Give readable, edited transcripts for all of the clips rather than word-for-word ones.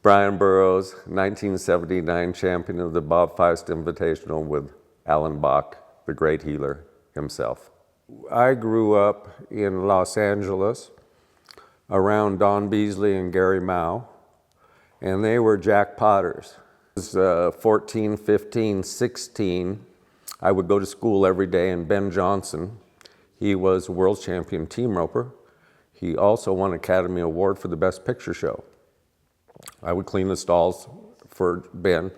Brian Burrows, 1979 champion of the Bob Feist Invitational with Alan Bach, the great healer himself. I grew up in Los Angeles around Don Beasley and Gary Mao, and they were jackpotters. I was 14, 15, 16. I would go to school every day, and Ben Johnson, he was a world champion team roper. He also won an Academy Award for the Best Picture Show. I would clean the stalls for Ben,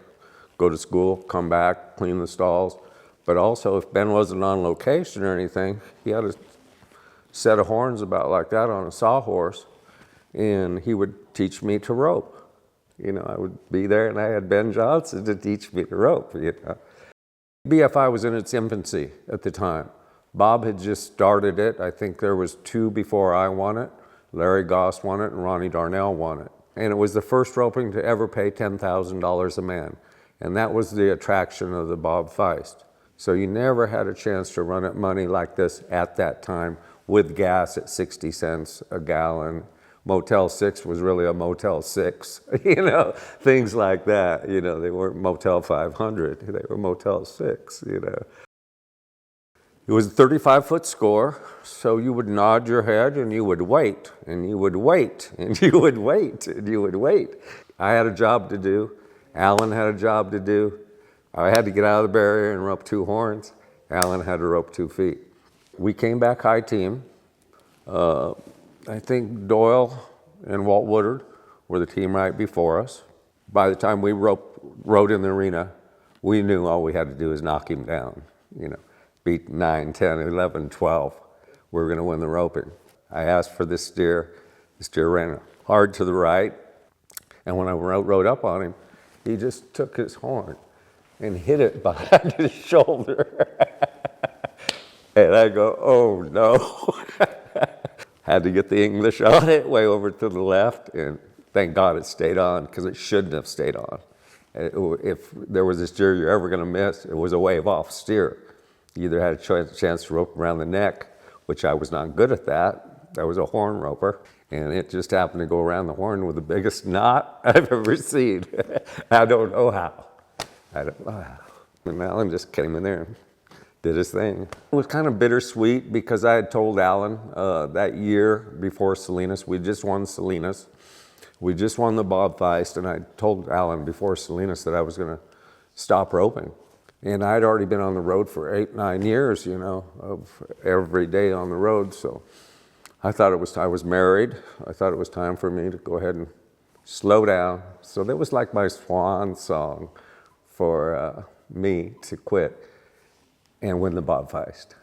go to school, come back, clean the stalls. But also, if Ben wasn't on location or anything, he had a set of horns about like that on a sawhorse, and he would teach me to rope. You know, I would be there, and I had Ben Johnson to teach me to rope, you know. BFI was in its infancy at the time. Bob had just started it. I think there was 2 before I won it. Larry Goss won it, and Ronnie Darnell won it. And it was the first roping to ever pay $10,000 a man. And that was the attraction of the Bob Feist. So you never had a chance to run at money like this at that time with gas at 60 cents a gallon. Motel 6 was really a Motel 6, you know, things like that. You know, they weren't Motel 500, they were Motel 6, you know. It was a 35-foot score, so you would nod your head and you would wait, and you would wait, and you would wait, and you would wait. I had a job to do. Alan had a job to do. I had to get out of the barrier and rope 2 horns. Alan had to rope 2 feet. We came back high team. I think Doyle and Walt Woodard were the team right before us. By the time we rode in the arena, we knew all we had to do was knock him down, you know. Beat 9, 10, 11, 12. We were going to win the roping. I asked for this steer. The steer ran hard to the right. And when I rode up on him, he just took his horn and hit it behind his shoulder. And I go, oh no. Had to get the English on it, way over to the left. And thank God it stayed on, because it shouldn't have stayed on. If there was a steer you're ever going to miss, it was a wave off steer. You either had a chance to rope around the neck, which I was not good at that. I was a horn roper, and it just happened to go around the horn with the biggest knot I've ever seen. I don't know how. I don't know how. And Alan just came in there and did his thing. It was kind of bittersweet because I had told Alan that year before Salinas, we just won Salinas. We just won the Bob Feist, and I told Alan before Salinas that I was going to stop roping. And I'd already been on the road for 8, 9 years, you know, of every day on the road. So I thought I was married. I thought it was time for me to go ahead and slow down. So that was like my swan song for me to quit and win the Bob Feist.